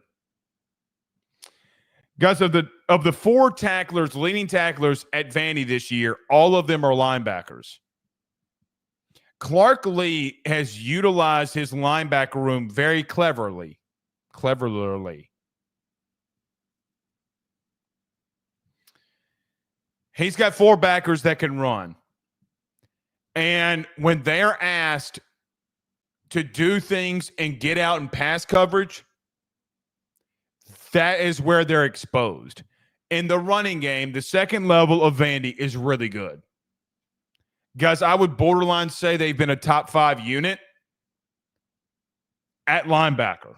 A: Guys, of the 4 tacklers, leading tacklers at Vandy this year, all of them are linebackers. Clark Lee has utilized his linebacker room very cleverly. He's got 4 backers that can run. And when they're asked to do things and get out in pass coverage, that is where they're exposed. In the running game, the second level of Vandy is really good. Guys, I would borderline say they've been a top 5 unit at linebacker.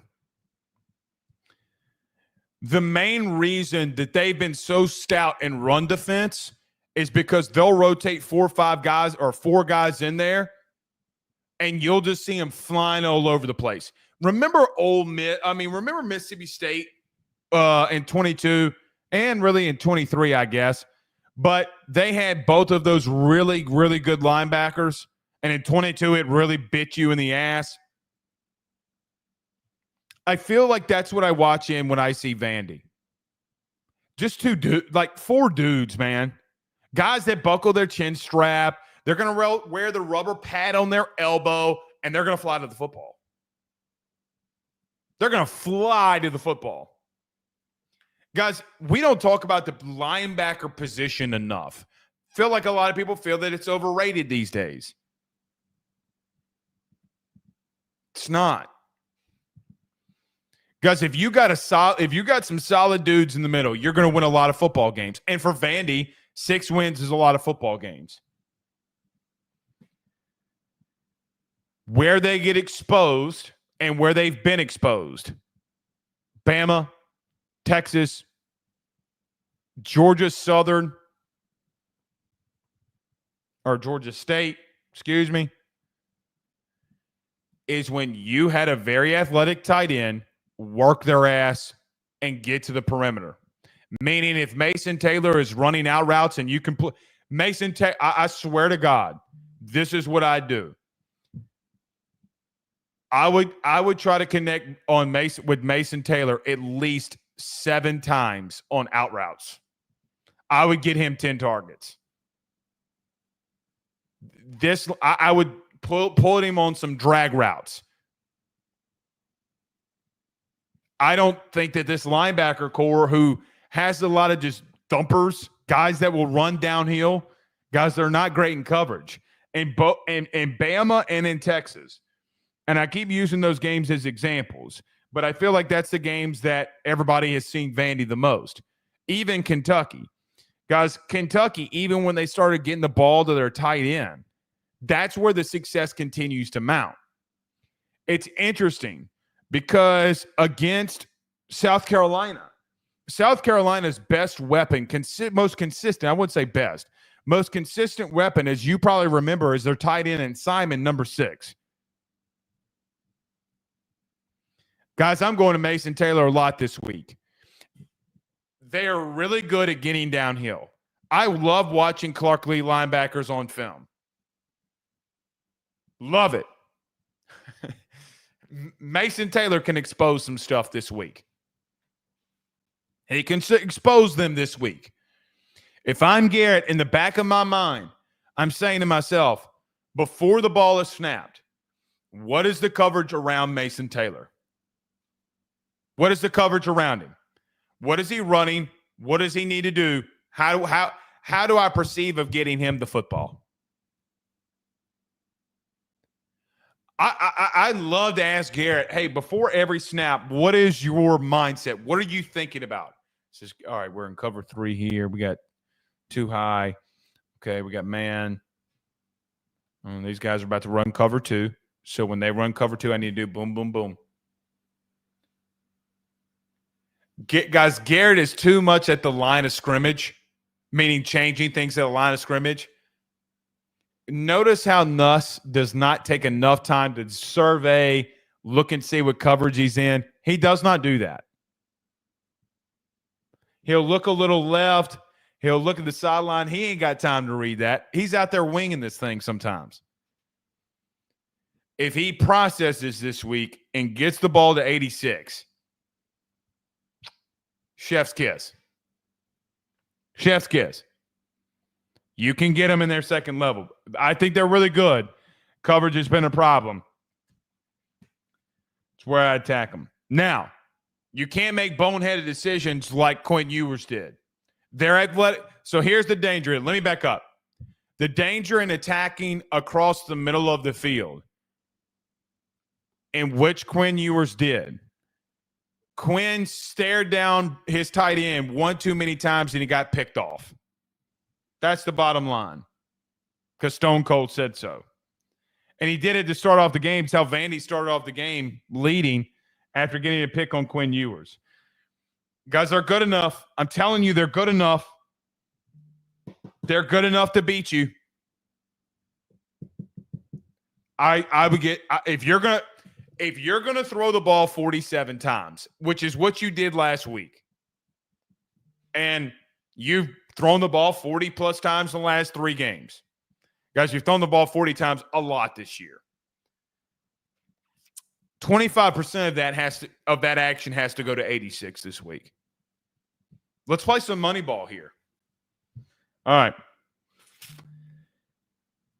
A: The main reason that they've been so stout in run defense is because they'll rotate 4 or 5 guys or 4 guys in there, and you'll just see them flying all over the place. Remember remember Mississippi State in 22 and really in 23, I guess. But they had both of those really, really good linebackers. And in 22, it really bit you in the ass. I feel like that's what I watch in when I see Vandy. Just 4 dudes, man. Guys that buckle their chin strap. They're going to wear the rubber pad on their elbow, and they're going to fly to the football. They're going to fly to the football. Guys, we don't talk about the linebacker position enough. Feel like a lot of people feel that it's overrated these days. It's not. Guys, if you got some solid dudes in the middle, you're going to win a lot of football games. And for Vandy, 6 wins is a lot of football games. Where they get exposed and where they've been exposed. Bama, Texas, Georgia Southern, or Georgia State, excuse me, is when you had a very athletic tight end work their ass and get to the perimeter. Meaning if Mason Taylor is running out routes and you can play, I swear to God, this is what I do. I would try to connect with Mason Taylor at least 7 times on out routes. I would get him 10 targets. I would pull him on some drag routes. I don't think that this linebacker core, who has a lot of just thumpers, guys that will run downhill, guys that are not great in coverage, in Bama and in Texas. And I keep using those games as examples, but I feel like that's the games that everybody has seen Vandy the most. Even Kentucky. Guys, Kentucky, even when they started getting the ball to their tight end, that's where the success continues to mount. It's interesting because against South Carolina's best weapon, most consistent, I wouldn't say best, most consistent weapon, as you probably remember, is their tight end and Simon, number 6. Guys, I'm going to Mason Taylor a lot this week. They are really good at getting downhill. I love watching Clark Lee linebackers on film. Love it. Mason Taylor can expose some stuff this week. He can expose them this week. If I'm Garrett, in the back of my mind, I'm saying to myself, before the ball is snapped, what is the coverage around Mason Taylor? What is the coverage around him? What is he running? What does he need to do? How do I perceive of getting him the football? I love to ask Garrett, hey, before every snap, what is your mindset? What are you thinking about? Says, all right, we're in cover 3 here. We got 2 high. Okay, we got man. These guys are about to run cover 2. So when they run cover 2, I need to do boom, boom, boom. Guys, Garrett is too much at the line of scrimmage, meaning changing things at the line of scrimmage. Notice how Nuss does not take enough time to survey, look and see what coverage he's in. He does not do that. He'll look a little left. He'll look at the sideline. He ain't got time to read that. He's out there winging this thing sometimes. If he processes this week and gets the ball to 86, chef's kiss. Chef's kiss. You can get them in their second level. I think they're really good. Coverage has been a problem. It's where I attack them. Now, you can't make boneheaded decisions like Quinn Ewers did. They're athletic. So here's the danger. Let me back up. The danger in attacking across the middle of the field, in which Quinn Ewers did. Quinn stared down his tight end one too many times and he got picked off. That's the bottom line. Because Stone Cold said so. And he did it to start off the game. It's how Vandy started off the game leading after getting a pick on Quinn Ewers. Guys, they're good enough. I'm telling you, they're good enough. They're good enough to beat you. I would get if you're gonna throw the ball 47 times, which is what you did last week, and you've thrown the ball 40 plus times in the last 3 games. Guys, you've thrown the ball 40 times a lot this year. 25% of that action has to go to 86 this week. Let's play some money ball here. All right.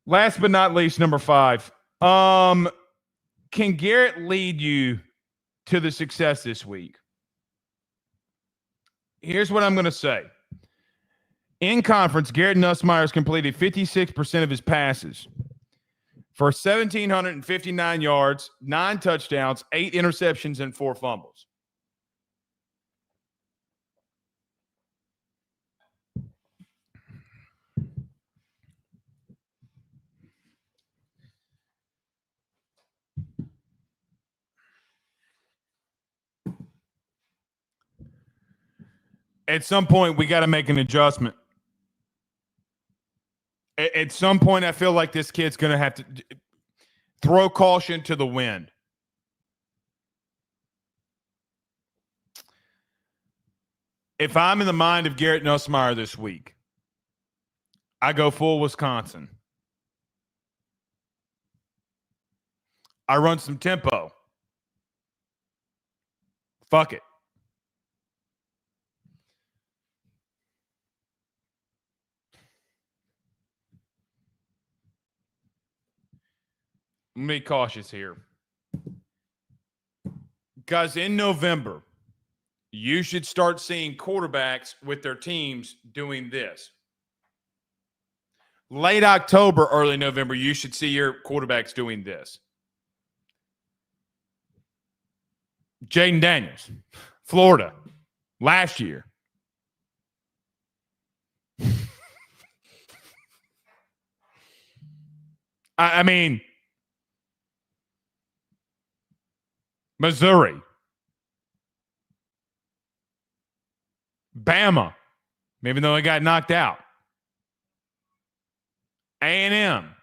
A: Last but not least, number 5. Can Garrett lead you to the success this week? Here's what I'm going to say. In conference, Garrett Nussmeier has completed 56% of his passes for 1,759 yards, 9 touchdowns, 8 interceptions, and 4 fumbles. At some point, we got to make an adjustment. At some point, I feel like this kid's going to have to throw caution to the wind. If I'm in the mind of Garrett Nussmeier this week, I go full Wisconsin. I run some tempo. Fuck it. Let me be cautious here. Guys, in November, you should start seeing quarterbacks with their teams doing this. Late October, early November, you should see your quarterbacks doing this. Jaden Daniels, Florida, last year. I mean, Missouri, Bama, even though they got knocked out, A&M,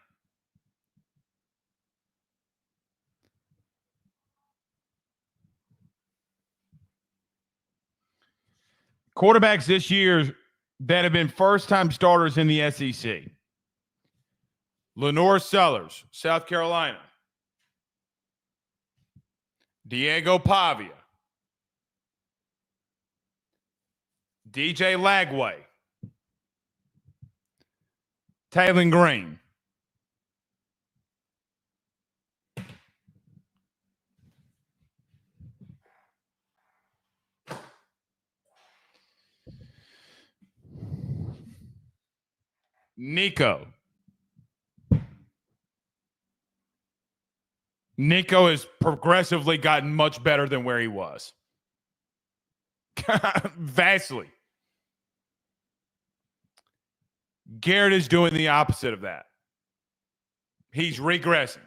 A: quarterbacks this year that have been first-time starters in the SEC. Lenore Sellers, South Carolina. Diego Pavia. DJ Lagway. Taylon Green. Nico. Nico has progressively gotten much better than where he was. Vastly. Garrett is doing the opposite of that. He's regressing.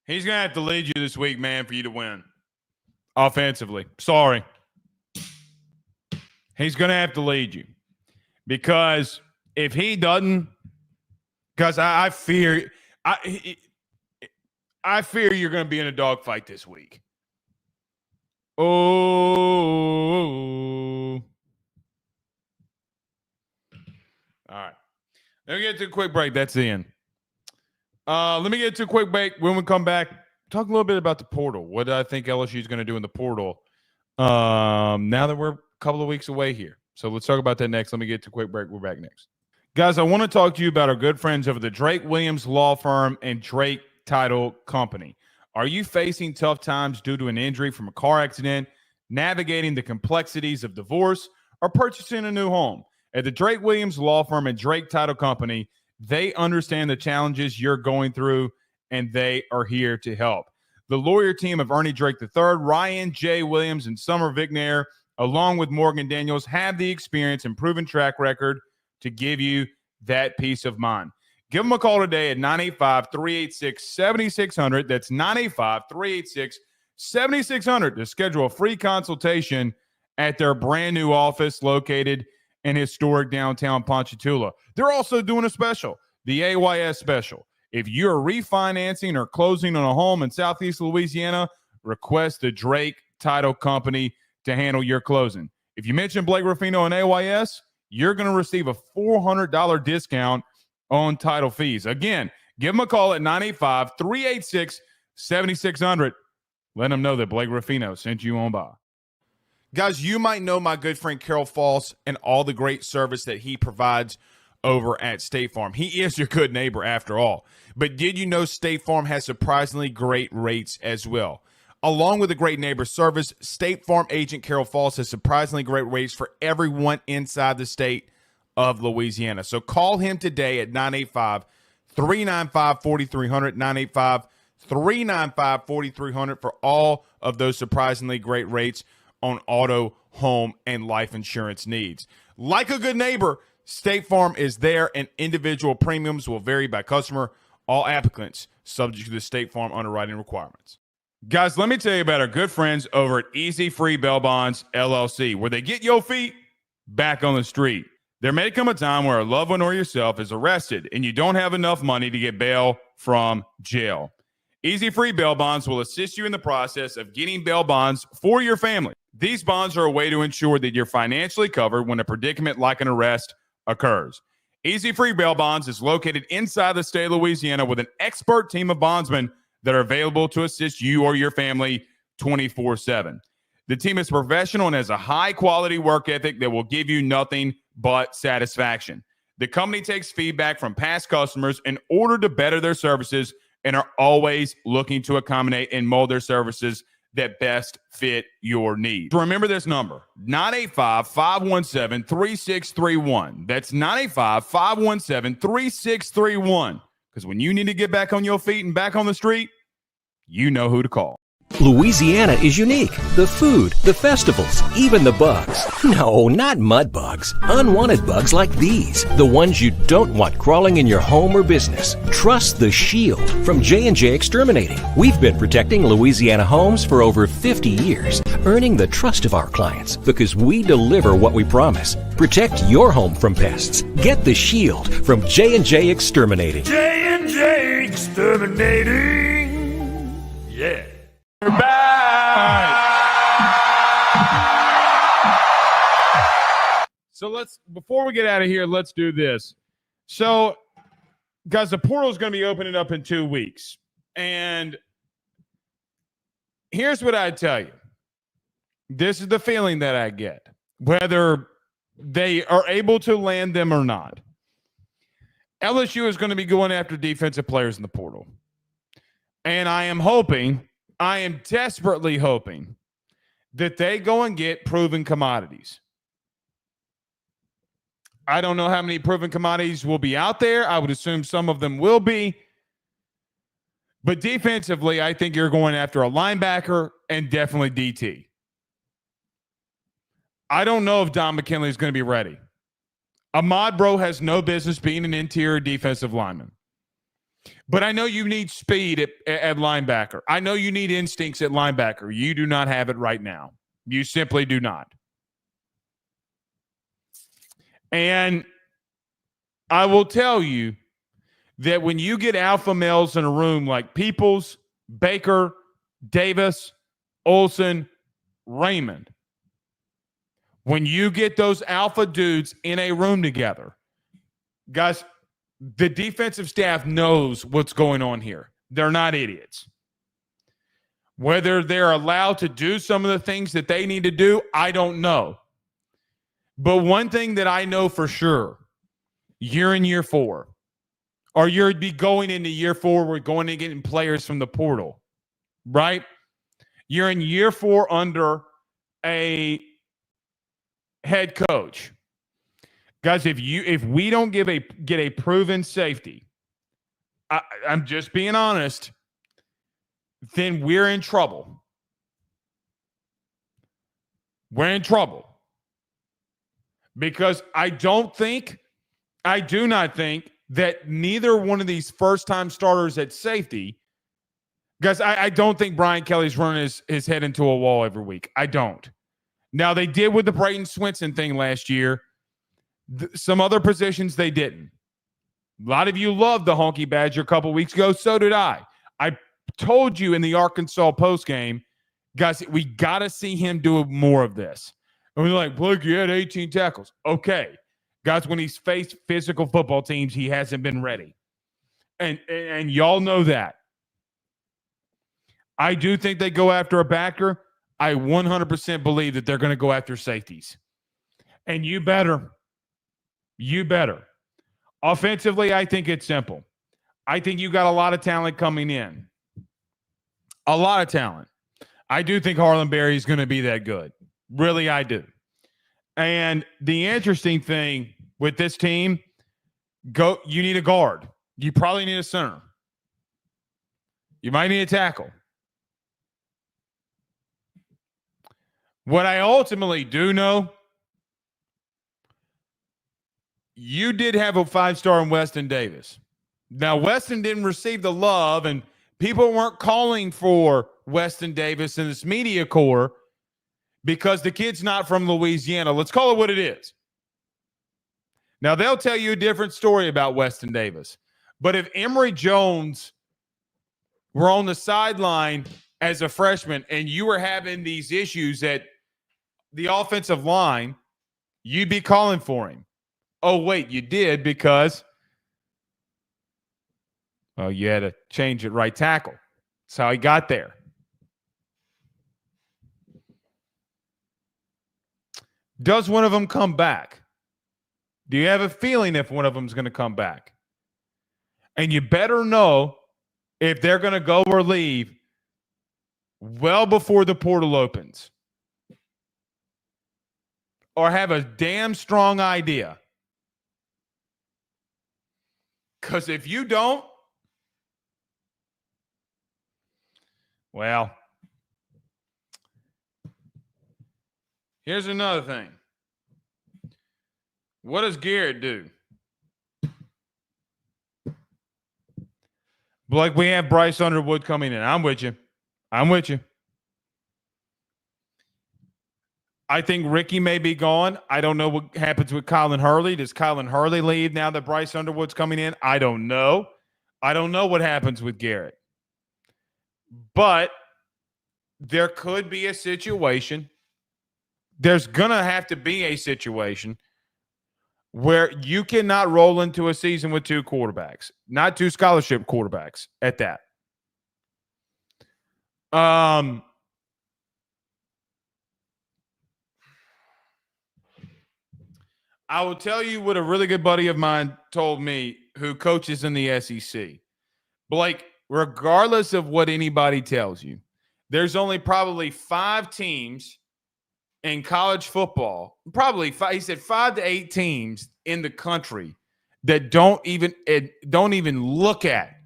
A: He's going to have to lead you this week, man, for you to win. offensively. Sorry. He's going to have to lead you. Because if he doesn't, because I fear I fear you're going to be in a dogfight this week. Oh. All right. Let me get to a quick break. That's the end. Let me get to a quick break. When we come back, talk a little bit about the portal. What I think LSU is going to do in the portal now that we're a couple of weeks away here. So let's talk about that next. Let me get to a quick break. We're back next. Guys, I want to talk to you about our good friends over the Drake Williams Law Firm and Drake Title Company. Are you facing tough times due to an injury from a car accident, navigating the complexities of divorce, or purchasing a new home? At the Drake Williams Law Firm and Drake Title Company, they understand the challenges you're going through, and they are here to help. The lawyer team of Ernie Drake III, Ryan J. Williams, and Summer Vignair, along with Morgan Daniels, have the experience and proven track record to give you that peace of mind. Give them a call today at 985-386-7600. That's 985-386-7600 to schedule a free consultation at their brand new office located in historic downtown Ponchatoula. They're also doing a special, the AYS special. If you're refinancing or closing on a home in Southeast Louisiana, request the Drake Title Company to handle your closing. If you mention Blake Ruffino and AYS, you're going to receive a $400 discount on title fees. Again, give them a call at 985-386-7600. Let them know that Blake Ruffino sent you on by. Guys, you might know my good friend Carol Falls and all the great service that he provides over at State Farm. He is your good neighbor after all. But did you know State Farm has surprisingly great rates as well? Along with the great neighbor service, State Farm agent Carol Falls has surprisingly great rates for everyone inside the state of Louisiana. So call him today at 985-395-4300, 985-395-4300 for all of those surprisingly great rates on auto, home, and life insurance needs. Like a good neighbor, State Farm is there, and individual premiums will vary by customer. All applicants subject to the State Farm underwriting requirements. Guys, let me tell you about our good friends over at Easy Free Bail Bonds, LLC, where they get your feet back on the street. There may come a time where a loved one or yourself is arrested and you don't have enough money to get bail from jail. Easy Free Bail Bonds will assist you in the process of getting bail bonds for your family. These bonds are a way to ensure that you're financially covered when a predicament like an arrest occurs. Easy Free Bail Bonds is located inside the state of Louisiana with an expert team of bondsmen that are available to assist you or your family 24/7. The team is professional and has a high-quality work ethic that will give you nothing but satisfaction. The company takes feedback from past customers in order to better their services and are always looking to accommodate and mold their services that best fit your needs. Remember this number, 985-517-3631. That's 985-517-3631. Because when you need to get back on your feet and back on the street, you know who to call.
C: Louisiana is unique. The food, the festivals, even the bugs. No, not mud bugs. Unwanted bugs like these. The ones you don't want crawling in your home or business. Trust the Shield from J&J Exterminating. We've been protecting Louisiana homes for over 50 years, earning the trust of our clients because we deliver what we promise. Protect your home from pests. Get the Shield from J&J Exterminating.
E: J&J Exterminating. Yeah.
A: We're back. So before we get out of here, let's do this. So, guys, the portal is going to be opening up in 2 weeks. And here's what I tell you. This is the feeling that I get, whether they are able to land them or not. LSU is going to be going after defensive players in the portal. And I am desperately hoping that they go and get proven commodities. I don't know how many proven commodities will be out there. I would assume some of them will be. But defensively, I think you're going after a linebacker and definitely DT. I don't know if Don McKinley is going to be ready. Ahmad Bro has no business being an interior defensive lineman. But I know you need speed at linebacker. I know you need instincts at linebacker. You do not have it right now. You simply do not. And I will tell you that when you get alpha males in a room like Peoples, Baker, Davis, Olsen, Raymond, when you get those alpha dudes in a room together, guys, the defensive staff knows what's going on here. They're not idiots. Whether they're allowed to do some of the things that they need to do, I don't know. But one thing that I know for sure, you're in year 4, or you'd be going into year 4, we're going to get players from the portal, right? You're in year 4 under a head coach. Guys, if we don't get a proven safety, I'm just being honest, then we're in trouble. We're in trouble. Because I do not think that neither one of these first-time starters at safety, guys, I don't think Brian Kelly's running his head into a wall every week. I don't. Now, they did with the Brayton Swinson thing last year. Some other positions they didn't. A lot of you loved the Honky Badger a couple weeks ago. So did I. I told you in the Arkansas postgame, guys, we got to see him do more of this. And we're like, look, he had 18 tackles. Okay. Guys, when he's faced physical football teams, he hasn't been ready. And y'all know that. I do think they go after a backer. I 100% believe that they're going to go after safeties. And you better. You better. Offensively, I think it's simple. I think you got a lot of talent coming in. A lot of talent. I do think Harlan Berry is going to be that good. Really, I do. And the interesting thing with this team, you need a guard. You probably need a center. You might need a tackle. What I ultimately do know, you did have a 5-star in Weston Davis. Now, Weston didn't receive the love, and people weren't calling for Weston Davis in this media corps because the kid's not from Louisiana. Let's call it what it is. Now, they'll tell you a different story about Weston Davis. But if Emory Jones were on the sideline as a freshman and you were having these issues at the offensive line, you'd be calling for him. Oh, wait, you did because, well, you had to change at right tackle. That's how he got there. Does one of them come back? Do you have a feeling if one of them is going to come back? And you better know if they're going to go or leave well before the portal opens. Or have a damn strong idea. Because if you don't, well, here's another thing. What does Garrett do? Like we have Bryce Underwood coming in. I'm with you. I think Ricky may be gone. I don't know what happens with Colin Hurley. Does Colin Hurley leave now that Bryce Underwood's coming in? I don't know. I don't know what happens with Garrett. But there could be a situation. There's going to have to be a situation where you cannot roll into a season with 2 quarterbacks, not 2 scholarship quarterbacks at that. I will tell you what a really good buddy of mine told me who coaches in the SEC. Blake, regardless of what anybody tells you, there's only probably 5 teams in college football, probably 5, he said 5 to 8 teams in the country that don't even look at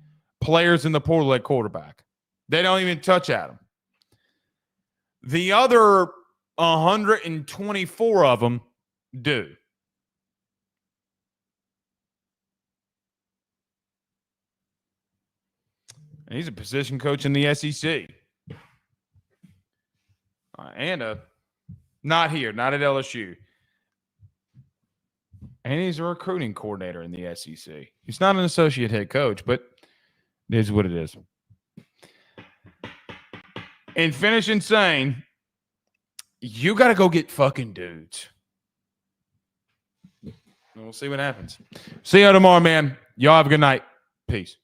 A: players in the portal at quarterback. They don't even touch at them. The other 124 of them do. And he's a position coach in the SEC. And not here, not at LSU. And he's a recruiting coordinator in the SEC. He's not an associate head coach, but it is what it is. And finishing saying, you got to go get fucking dudes. And we'll see what happens. See you tomorrow, man. Y'all have a good night. Peace.